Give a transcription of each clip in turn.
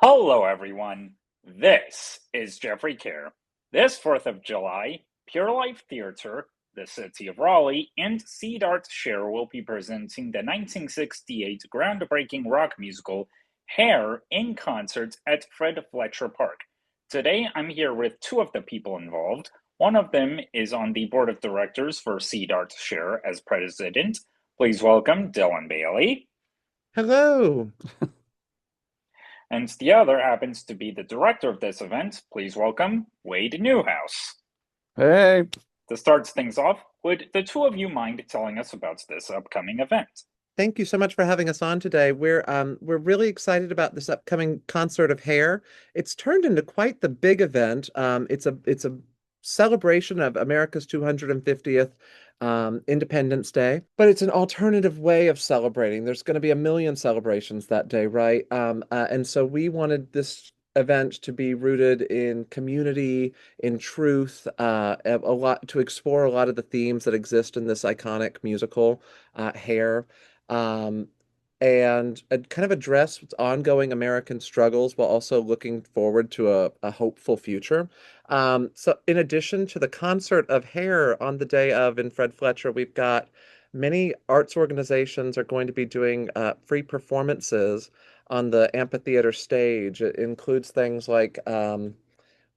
Hello, everyone. This is Jeffrey Kerr. This 4th of July, Pure Life Theater, the City of Raleigh, and Seed Art Share will be presenting the 1968 groundbreaking rock musical Hair in concert at Fred Fletcher Park. Today, I'm here with two of the people involved. One of them is on the board of directors for Seed Art Share as president. Please welcome Dylan Bailey. Hello. And the other happens to be the director of this event. Please welcome Wade Newhouse. Hey. To start things off, would the two of you mind telling us about this upcoming event? Thank you so much for having us on today. We're really excited about this upcoming concert of Hair. It's turned into quite the big event. It's a celebration of America's 250th Independence Day, but it's an alternative way of celebrating. There's going to be a million celebrations that day, right? And so we wanted this event to be rooted in community, in truth, a lot to explore a lot of the themes that exist in this iconic musical, Hair, um, and kind of address ongoing American struggles while also looking forward to a hopeful future. So, in addition to the concert of Hair on the day of in Fred Fletcher, we've got many arts organizations are going to be doing free performances on the amphitheater stage. It includes things like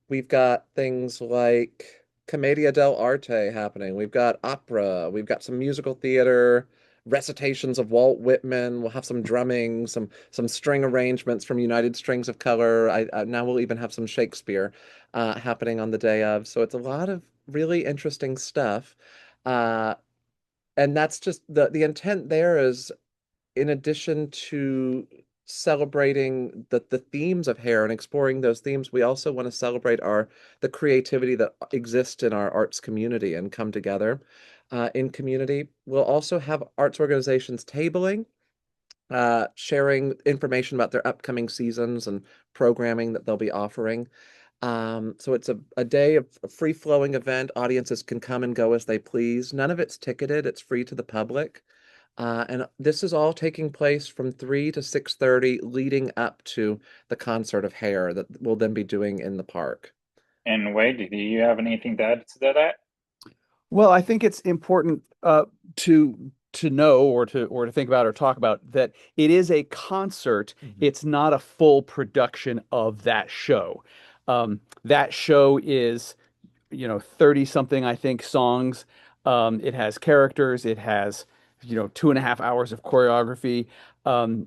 we've got things like Commedia dell'arte happening. We've got opera. We've got some musical theater, recitations of Walt Whitman. We'll have some drumming, some string arrangements from United Strings of Color. Now we'll even have some Shakespeare happening on the day of. So it's a lot of really interesting stuff. Uh, and that's just the intent there is in addition to celebrating the themes of hair and exploring those themes, we also want to celebrate the creativity that exists in our arts community and come together in community. We'll also have arts organizations tabling, sharing information about their upcoming seasons and programming that they'll be offering. So it's a day of a free-flowing event. Audiences can come and go as they please. None of it's ticketed. It's free to the public. And this is all taking place from 3 to 6:30, leading up to the concert of Hair that we'll then be doing in the park. And Wade, do you have anything to add to that? Well, I think it's important to know or to think about or talk about that it is a concert. Mhm. It's not a full production of that show. That show is, 30 something, I think, songs. It has characters. It has, 2.5 hours of choreography.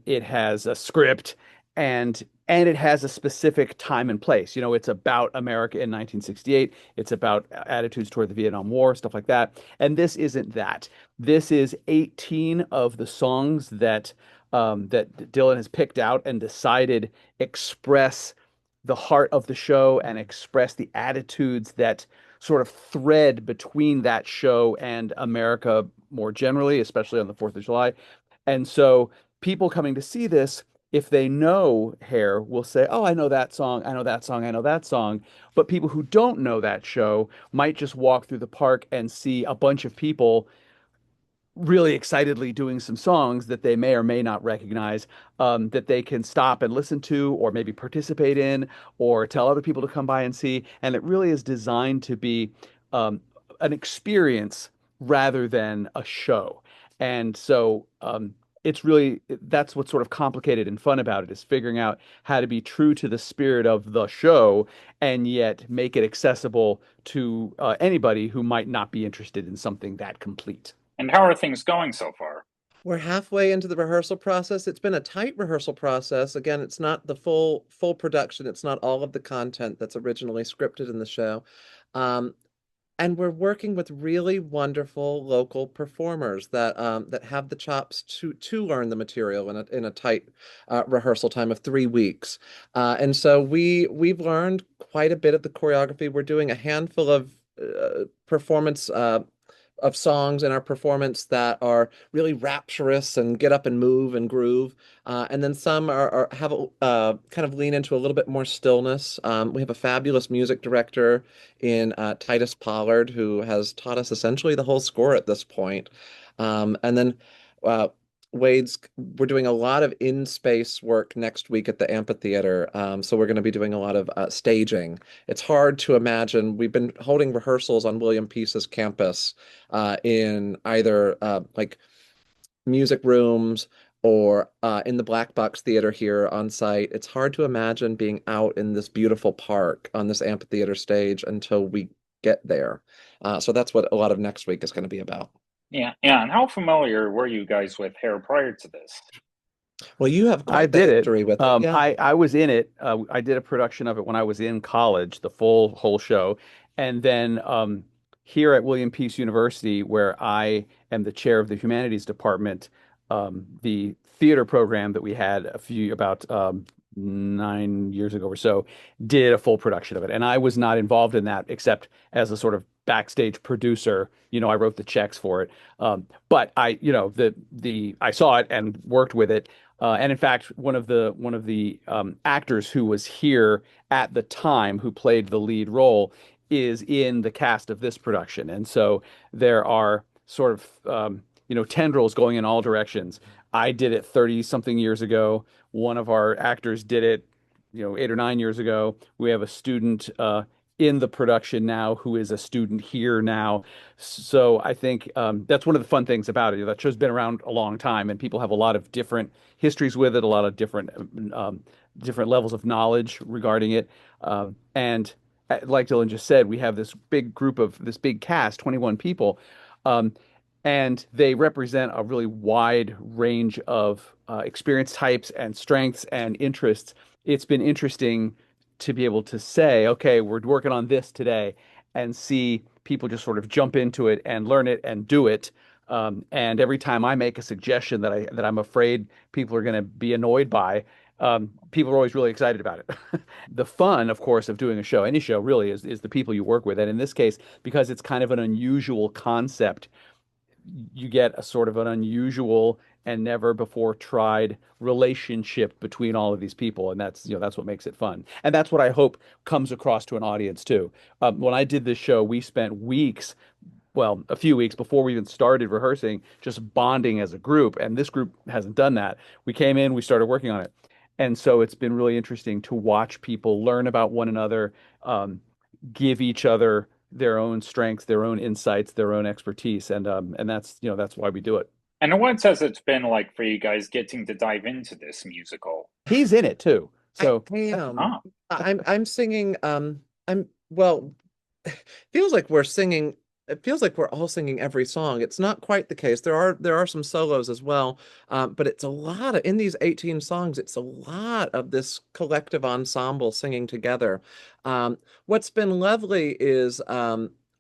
It has a script and it has a specific time and place. It's about America in 1968. It's about attitudes toward the Vietnam War, stuff like that. And this isn't that. This is 18 of the songs that Dylan has picked out and decided express the heart of the show and express the attitudes that sort of thread between that show and America more generally, especially on the 4th of July. And so people coming to see this, if they know Hair, will say, "Oh, I know that song. I know that song. I know that song." But people who don't know that show might just walk through the park and see a bunch of people really excitedly doing some songs that they may or may not recognize, that they can stop and listen to, or maybe participate in, or tell other people to come by and see. And it really is designed to be um, an experience rather than a show. And so it's really that's what's sort of complicated and fun about it is figuring out how to be true to the spirit of the show and yet make it accessible to anybody who might not be interested in something that complete. And how are things going so far? We're halfway into the rehearsal process. It's been a tight rehearsal process. Again, it's not the full production. It's not all of the content that's originally scripted in the show. Um, and we're working with really wonderful local performers that have the chops to learn the material in a tight rehearsal time of 3 weeks. And so we've learned quite a bit of the choreography. We're doing a handful of performance of songs in our performance that are really rapturous and get up and move and groove. And then some have kind of lean into a little bit more stillness. We have a fabulous music director in Titus Pollard who has taught us essentially the whole score at this point. And then uh, we're doing a lot of in-space work next week at the amphitheater. So we're going to be doing a lot of staging. It's hard to imagine. We've been holding rehearsals on William Peace's campus in either like music rooms or in the Black Box Theater here on site. It's hard to imagine being out in this beautiful park on this amphitheater stage until we get there. So that's what a lot of next week is going to be about. Yeah, yeah. And how familiar were you guys with Hair prior to this? Well, you have I quite the did it. history with it. Yeah. I was in it. I did a production of it when I was in college, the full whole show, and then here at William Peace University, where I am the chair of the humanities department, the theater program that we had about 9 years ago or so did a full production of it, and I was not involved in that except as a sort of backstage producer. I wrote the checks for it, but I saw it and worked with it. And in fact, one of the actors who was here at the time, who played the lead role, is in the cast of this production. And so there are sort of tendrils going in all directions. I did it 30 something years ago. One of our actors did it, 8 or 9 years ago. We have a student in the production now who is a student here now. So I think that's one of the fun things about it. That show's been around a long time, and people have a lot of different histories with it, a lot of different levels of knowledge regarding it. And like Dylan just said, we have this big cast, 21 people, um, and they represent a really wide range of experience types and strengths and interests. It's been interesting to be able to say, okay, we're working on this today, and see people just sort of jump into it and learn it and do it. And every time I make a suggestion that I'm afraid people are going to be annoyed by, people are always really excited about it. The fun, of course, of doing a show, any show really, is the people you work with. And in this case, because it's kind of an unusual concept, you get a sort of an unusual and never before tried relationship between all of these people, and that's what makes it fun, and that's what I hope comes across to an audience too. When I did this show, we spent weeks, well, a few weeks before we even started rehearsing, just bonding as a group, and this group hasn't done that. We came in, we started working on it, and so it's been really interesting to watch people learn about one another, give each other their own strengths, their own insights, their own expertise, and that's why we do it. And what has it been like for you guys getting to dive into this musical? He's in it too. So I am. Ah, I'm singing. I'm well. Feels like we're singing. It feels like we're all singing every song. It's not quite the case. There are some solos as well, but it's a lot of in these 18 songs. It's a lot of this collective ensemble singing together. What's been lovely is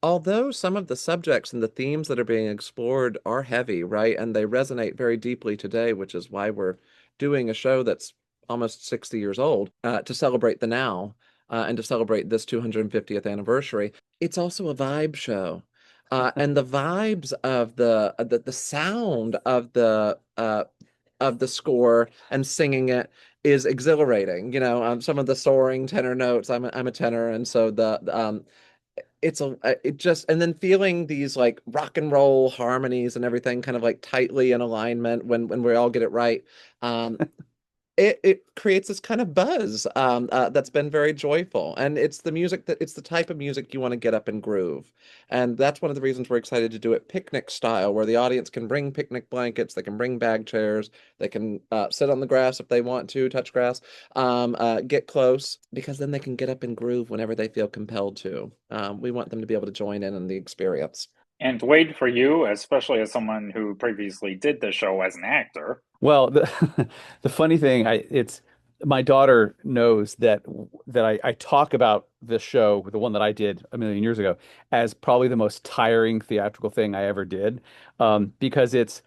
although some of the subjects and the themes that are being explored are heavy, right, and they resonate very deeply today, which is why we're doing a show that's almost 60 years old to celebrate the now and to celebrate this 250th anniversary. It's also a vibe show. And the vibes of the sound of the score and singing it is exhilarating. Some of the soaring tenor notes. I'm a tenor, and so it just and then feeling these like rock and roll harmonies and everything kind of like tightly in alignment when we all get it right. Um, it creates this kind of buzz that's been very joyful, and it's the type of music you want to get up and groove, and that's one of the reasons we're excited to do it picnic style, where the audience can bring picnic blankets, they can bring bag chairs, they can sit on the grass if they want to touch grass, get close, because then they can get up and groove whenever they feel compelled to. We want them to be able to join in the experience. and Wade, for you, especially as someone who previously did the show as an actor. well, the funny thing, it's my daughter knows that I talk about this show, the one that I did a million years ago, as probably the most tiring theatrical thing I ever did, because it's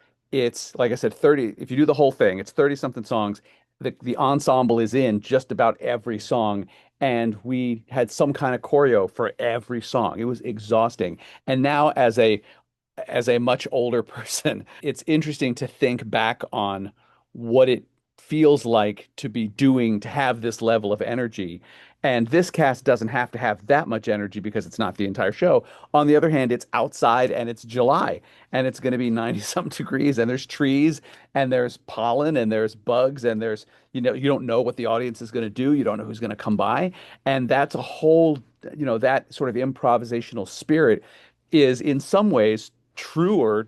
like I said, 30. If you do the whole thing, it's 30 something songs. The ensemble is in just about every song, and we had some kind of choreo for every song. It was exhausting. And now, as a much older person, it's interesting to think back on what it feels like to be doing, to have this level of energy. And this cast doesn't have to have that much energy because it's not the entire show. On the other hand, it's outside and it's July and it's going to be 90 something degrees and there's trees and there's pollen and there's bugs and there's, you don't know what the audience is going to do. You don't know who's going to come by. And that's a whole, that sort of improvisational spirit is in some ways truer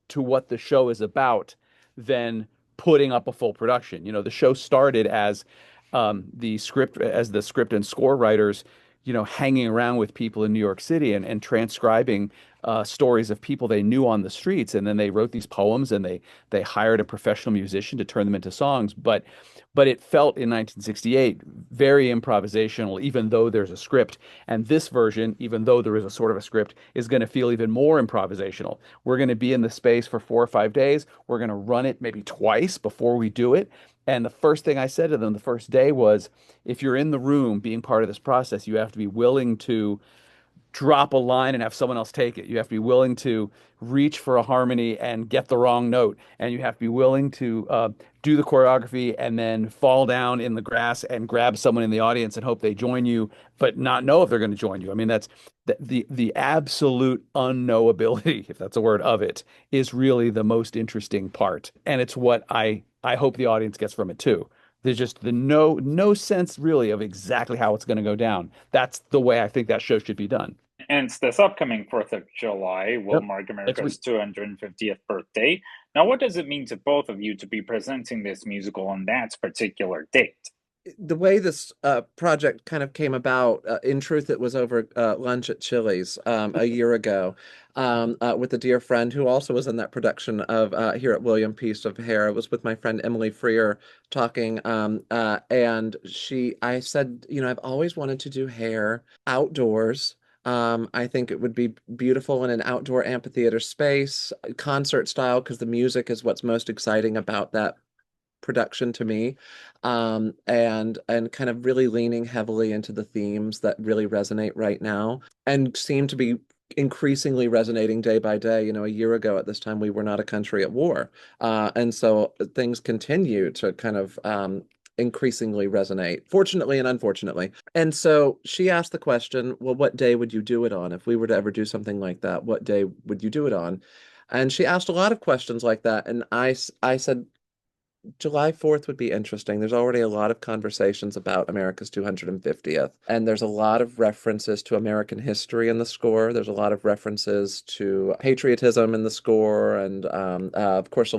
to what the show is about than putting up a full production. The show started as the script and score writers, hanging around with people in New York City and transcribing stories of people they knew on the streets, and then they wrote these poems and they hired a professional musician to turn them into songs. But it felt in 1968 very improvisational, even though there's a script. And this version, even though there is a sort of a script, is going to feel even more improvisational. We're going to be in the space for 4 or 5 days. We're going to run it maybe twice before we do it. And the first thing I said to them the first day was, if you're in the room being part of this process, you have to be willing to drop a line and have someone else take it. You have to be willing to reach for a harmony and get the wrong note. And you have to be willing to do the choreography and then fall down in the grass and grab someone in the audience and hope they join you, but not know if they're going to join you. I mean, that's the absolute unknowability, if that's a word, of it is really the most interesting part. And it's what I hope the audience gets from it too. There's just the no sense really of exactly how it's going to go down. That's the way I think that show should be done. And this upcoming 4th of July will Yep. mark Next America's week. 250th birthday. Now, what does it mean to both of you to be presenting this musical on that particular date? The way this project kind of came about, in truth, it was over lunch at Chili's a year ago with a dear friend who also was in that production of here at William Piece of Hair. It was with my friend Emily Freer talking, and I said, I've always wanted to do hair outdoors. I think it would be beautiful in an outdoor amphitheater space, concert style, because the music is what's most exciting about that production to me, and kind of really leaning heavily into the themes that really resonate right now and seem to be increasingly resonating day by day. A year ago at this time, we were not a country at war, and so things continue to kind of increasingly resonate, fortunately and unfortunately. And so she asked the question, well, what day would you do it on? If we were to ever do something like that, what day would you do it on? And she asked a lot of questions like that, and I said July 4th would be interesting. There's already a lot of conversations about America's 250th, and there's a lot of references to American history in the score. There's a lot of references to patriotism in the score, and of course,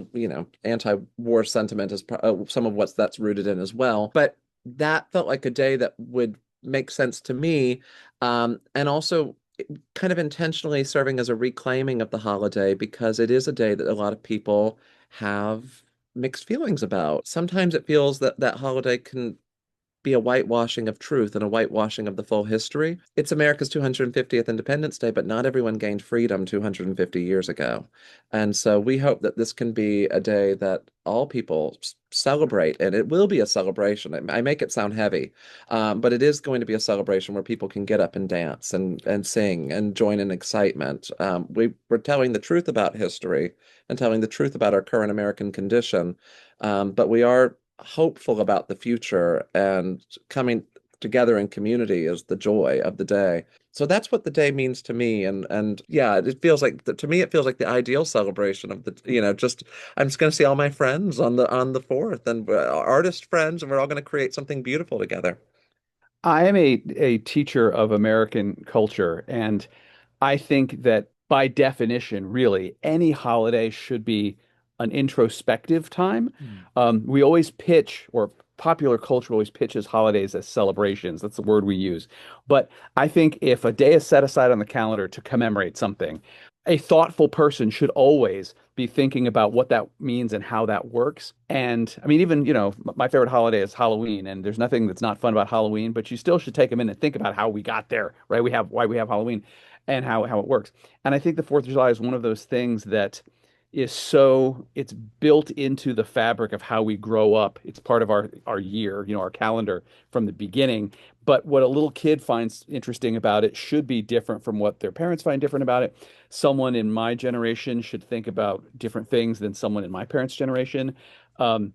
anti-war sentiment is some of what that's rooted in as well. But that felt like a day that would make sense to me, and also kind of intentionally serving as a reclaiming of the holiday because it is a day that a lot of people have mixed feelings about. Sometimes it feels that that holiday can be a whitewashing of truth and a whitewashing of the full history. It's America's 250th Independence Day, but not everyone gained freedom 250 years ago. And so we hope that this can be a day that all people celebrate, and it will be a celebration. I make it sound heavy, but it is going to be a celebration where people can get up and dance and sing and join in excitement. We're telling the truth about history and telling the truth about our current American condition, but we are hopeful about the future, and coming together in community is the joy of the day. So that's what the day means to me, and yeah, it feels like to me it feels like the ideal celebration of the just I'm just going to see all my friends on the 4th, and artist friends, and we're all going to create something beautiful together. I am a teacher of American culture, and I think that by definition, really, any holiday should be an introspective time. Mm. We always pitch, or popular culture always pitches holidays as celebrations. That's the word we use. But I think if a day is set aside on the calendar to commemorate something, a thoughtful person should always be thinking about what that means and how that works. And I mean, even, my favorite holiday is Halloween, and there's nothing that's not fun about Halloween, but you still should take a minute and think about how we got there, right? Why we have Halloween and how it works. And I think the 4th of July is one of those things that it's built into the fabric of how we grow up. It's part of our year, our calendar from the beginning. But what a little kid finds interesting about it should be different from what their parents find different about it. Someone in my generation should think about different things than someone in my parents' generation. Um,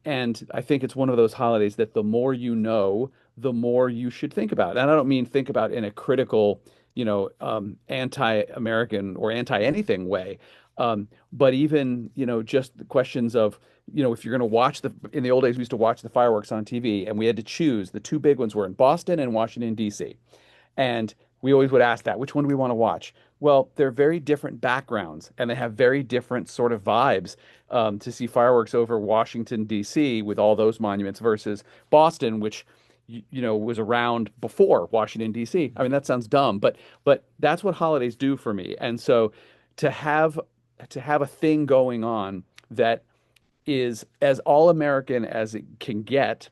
And I think it's one of those holidays that the more you know, the more you should think about. And I don't mean think about in a critical, anti-American or anti-anything way. But even, just the questions of, if you're going to watch in the old days, we used to watch the fireworks on TV and we had to choose. The two big ones were in Boston and Washington, D.C. And we always would ask that, which one do we want to watch? Well, they're very different backgrounds and they have very different sort of vibes to see fireworks over Washington, D.C. with all those monuments versus Boston, which was around before Washington, D.C. I mean, that sounds dumb, but that's what holidays do for me. And so to have a thing going on that is as all American as it can get,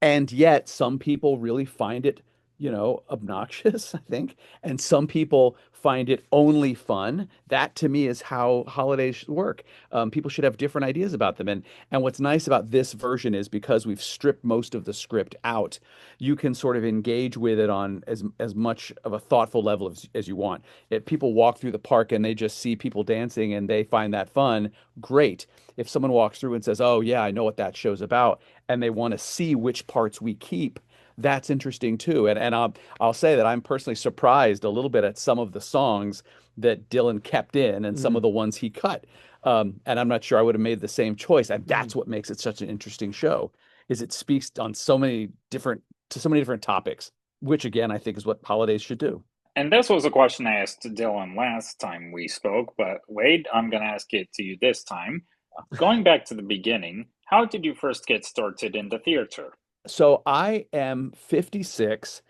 and yet, some people really find it, obnoxious, I think. And some people find it only fun. That to me is how holidays should work. People should have different ideas about them. And what's nice about this version is because we've stripped most of the script out, you can sort of engage with it on as much of a thoughtful level as you want. If people walk through the park and they just see people dancing and they find that fun, great. If someone walks through and says, "Oh yeah, I know what that show's about," and they want to see which parts we keep, that's interesting too. And I'll say that I'm personally surprised a little bit at some of the songs that Dylan kept in and some of the ones he cut. And I'm not sure I would have made the same choice. And that's what makes it such an interesting show, is it speaks on so many different topics, which again I think is what holidays should do. And this was a question I asked Dylan last time we spoke, but Wade, I'm going to ask it to you this time. Going back to the beginning, how did you first get started in the theater? So I am 56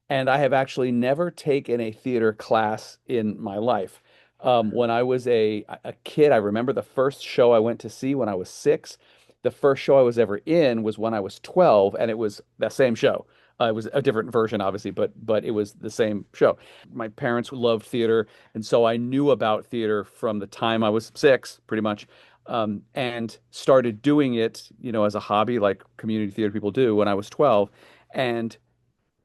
and I have actually never taken a theater class in my life. When I was a kid, I remember the first show I went to see when I was 6. The first show I was ever in was when I was 12, and it was that same show. It was a different version, obviously, but it was the same show. My parents loved theater, and so I knew about theater from the time I was 6, pretty much, and started doing it, as a hobby, like community theater people do, when I was 12. And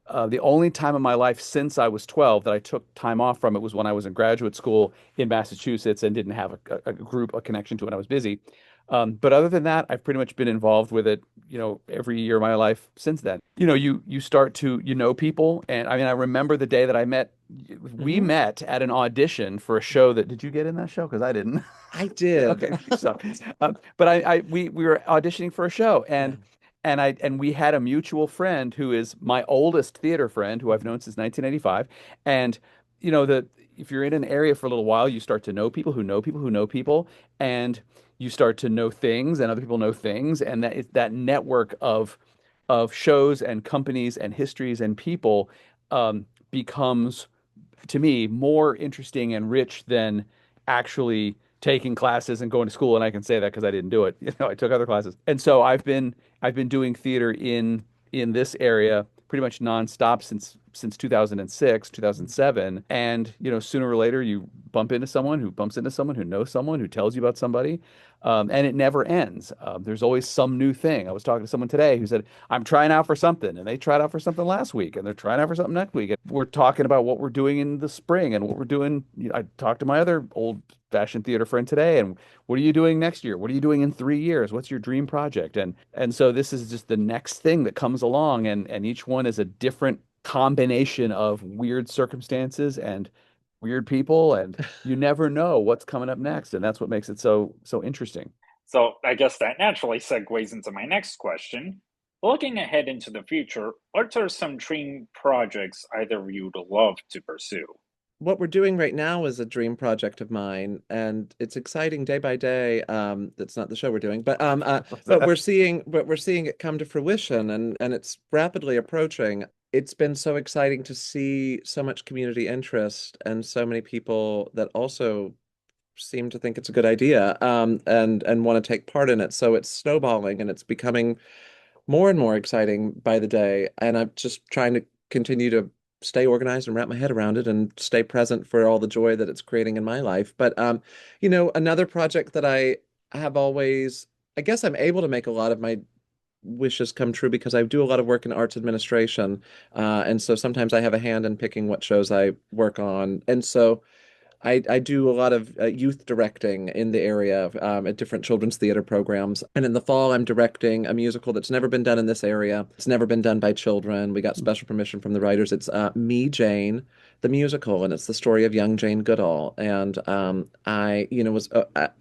the only time in my life since I was 12 that I took time off from it was when I was in graduate school in Massachusetts and didn't have a connection to it. I was busy. But other than that, I've pretty much been involved with it, every year of my life since then. You start to, people. And I mean, I remember the day that we Hmm. met at an audition for a show did you get in that show? Because I didn't. I did. Okay, so, but we were auditioning for a show, Yeah. and we had a mutual friend who is my oldest theater friend, who I've known since 1985. And if you're in an area for a little while, you start to know people who know people who know people, and you start to know things, and other people know things, and that network of shows and companies and histories and people becomes, to me, more interesting and rich than actually taking classes and going to school. And I can say that because I didn't do it. I took other classes. And so I've been doing theater in this area pretty much nonstop since 2006, 2007. And, sooner or later you bump into someone who bumps into someone who knows someone who tells you about somebody. And it never ends. There's always some new thing. I was talking to someone today who said, I'm trying out for something. And they tried out for something last week and they're trying out for something next week. And we're talking about what we're doing in the spring and what we're doing. I talked to my other old fashioned theater friend today, and what are you doing next year? What are you doing in 3 years? What's your dream project? And so this is just the next thing that comes along, and each one is a different combination of weird circumstances and weird people, and you never know what's coming up next, and that's what makes it so interesting. So I guess that naturally segues into my next question. Looking ahead into the future, what are some dream projects either of you'd love to pursue? What we're doing right now is a dream project of mine, and it's exciting day by day. That's not the show we're doing, but we're seeing it come to fruition, and it's rapidly approaching. It's been so exciting to see so much community interest and so many people that also seem to think it's a good idea, and want to take part in it. So it's snowballing and it's becoming more and more exciting by the day. And I'm just trying to continue to stay organized and wrap my head around it and stay present for all the joy that it's creating in my life. But another project that I have always, I guess I'm able to make a lot of my wishes come true because I do a lot of work in arts administration. And so sometimes I have a hand in picking what shows I work on. And so I do a lot of youth directing in the area at different children's theater programs. And in the fall, I'm directing a musical that's never been done in this area. It's never been done by children. We got special permission from the writers. It's Me, Jane, the musical, and it's the story of young Jane Goodall. And I, was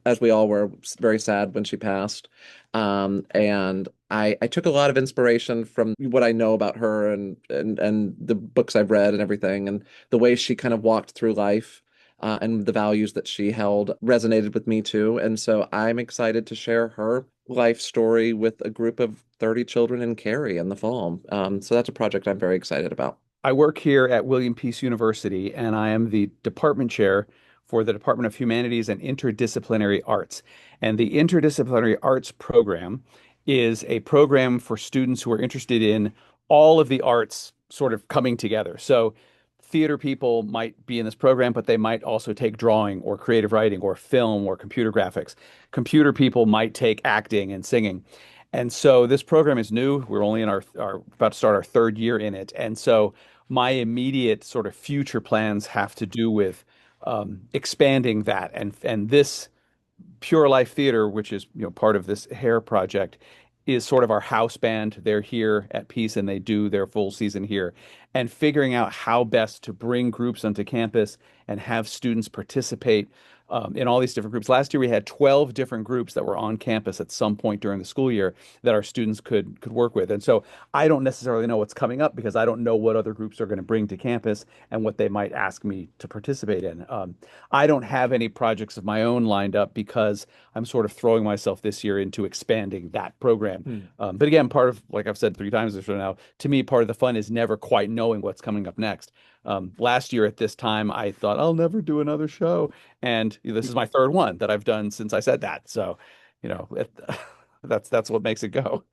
as we all were very sad when she passed. And I took a lot of inspiration from what I know about her and the books I've read and everything, and the way she kind of walked through life and the values that she held resonated with me too. And so I'm excited to share her life story with a group of 30 children in Cary in the fall. So that's a project I'm very excited about. I work here at William Peace University, and I am the department chair for the Department of Humanities and Interdisciplinary Arts. And the Interdisciplinary Arts program is a program for students who are interested in all of the arts sort of coming together. So, theater people might be in this program, but they might also take drawing or creative writing or film or computer graphics. Computer people might take acting and singing. And so this program is new. We're only in our about to start our third year in it. And so my immediate sort of future plans have to do with expanding that. And this Pure Life Theater, which is part of this hair project, is sort of our house band. They're here at Peace and they do their full season here. And figuring out how best to bring groups onto campus and have students participate in all these different groups. Last year we had 12 different groups that were on campus at some point during the school year that our students could work with. And so I don't necessarily know what's coming up because I don't know what other groups are going to bring to campus and what they might ask me to participate in. I don't have any projects of my own lined up because I'm sort of throwing myself this year into expanding that program. But again, part of, like I've said 3 times or so now, to me, part of the fun is never quite knowing what's coming up next. Last year at this time, I thought I'll never do another show. And this is my third one that I've done since I said that. So, that's what makes it go.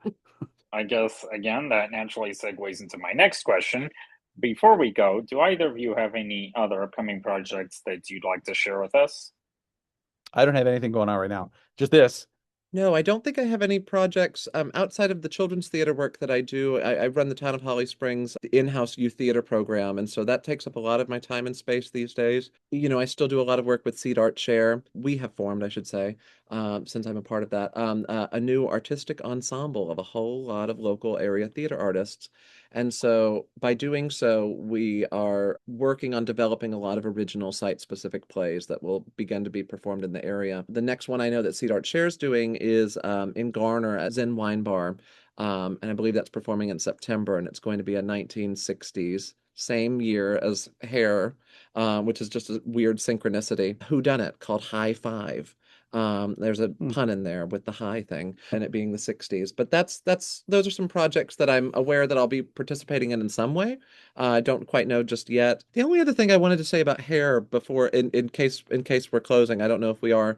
I guess, again, that naturally segues into my next question. Before we go, do either of you have any other upcoming projects that you'd like to share with us? I don't have anything going on right now. Just this. No, I don't think I have any projects outside of the children's theater work that I do. I run the town of Holly Springs in-house youth theater program, and so that takes up a lot of my time and space these days. I still do a lot of work with Seed Art Share. We have formed, I should say, since I'm a part of that, a new artistic ensemble of a whole lot of local area theater artists. And so by doing so, we are working on developing a lot of original site-specific plays that will begin to be performed in the area. The next one I know that Seed Art Share's doing is in Garner at Zen Wine Bar. And I believe that's performing in September, and it's going to be a 1960s, same year as Hair, which is just a weird synchronicity. Whodunit called High Five. There's a Hmm. pun in there with the high thing and it being the 60s. But those are some projects that I'm aware that I'll be participating in some way. I don't quite know just yet. The only other thing I wanted to say about hair before, in case we're closing, I don't know if we are,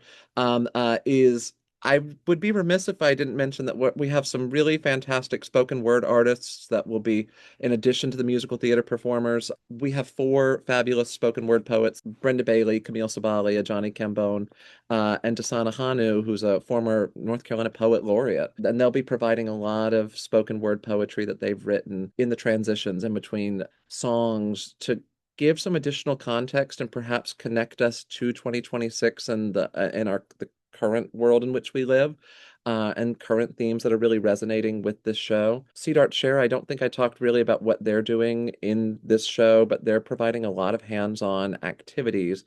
is I would be remiss if I didn't mention that we have some really fantastic spoken word artists that will be, in addition to the musical theater performers, we have four fabulous spoken word poets: Brenda Bailey, Camille Sabali, Johnny Cambone, and Dasana Hanu, who's a former North Carolina poet laureate. And they'll be providing a lot of spoken word poetry that they've written in the transitions in between songs to give some additional context and perhaps connect us to 2026 and the current world in which we live. And current themes that are really resonating with this show. Seed Art Share, I don't think I talked really about what they're doing in this show, but they're providing a lot of hands-on activities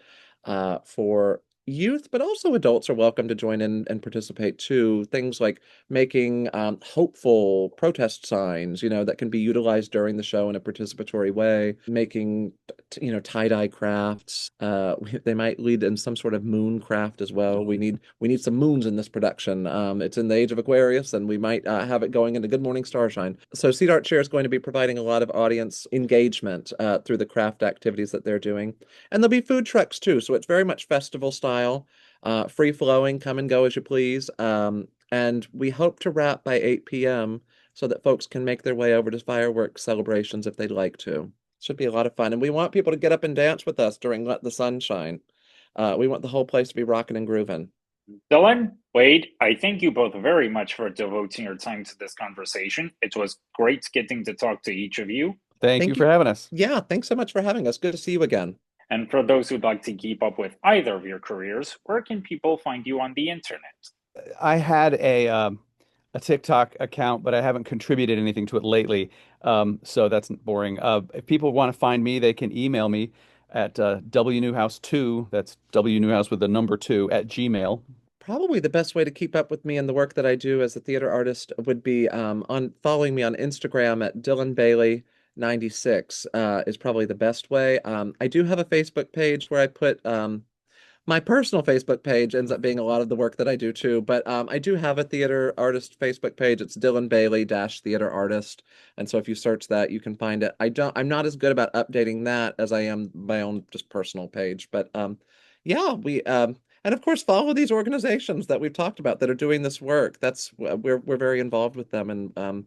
for youth, but also adults are welcome to join in and participate too. Things like making hopeful protest signs, that can be utilized during the show in a participatory way, making, tie-dye crafts. They might lead in some sort of moon craft as well. We need some moons in this production. It's in the age of Aquarius, and we might have it going into Good Morning Starshine. So Seed Art Share is going to be providing a lot of audience engagement through the craft activities that they're doing. And there'll be food trucks too, so it's very much festival style, free flowing, come and go as you please. And we hope to wrap by 8 p.m. so that folks can make their way over to fireworks celebrations if they'd like to. Should be a lot of fun. And we want people to get up and dance with us during Let the Sun Shine. We want the whole place to be rocking and grooving. Dylan, Wade, I thank you both very much for devoting your time to this conversation. It was great getting to talk to each of you. Thank you Thank for you. having us. Yeah, thanks so much for having us. Good to see you again. And for those who'd like to keep up with either of your careers, where can people find you on the internet? I had a TikTok account, but I haven't contributed anything to it lately. So that's boring. If people want to find me, they can email me at WNewhouse2. That's W Newhouse with the number 2 at Gmail. Probably the best way to keep up with me and the work that I do as a theater artist would be on following me on Instagram at Dylan Bailey 96 is probably the best way. I do have a Facebook page where I put my personal Facebook page ends up being a lot of the work that I do too, but I do have a theater artist Facebook page. It's Dylan Bailey dash theater artist. And so if you search that, you can find it. I'm not as good about updating that as I am my own just personal page. But yeah, we and of course follow these organizations that we've talked about that are doing this work. That's we're very involved with them, and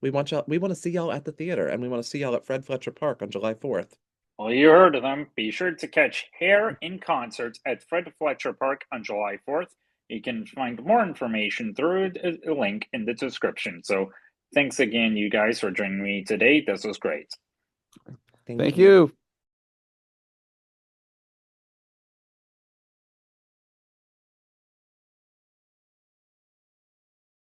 we want to see y'all at the theater, and we want to see y'all at Fred Fletcher Park on July 4th. Well, you heard of them. Be sure to catch Hair in concert at Fred Fletcher Park on July 4th. You can find more information through a link in the description. So thanks again, you guys, for joining me today. This was great. Thank you.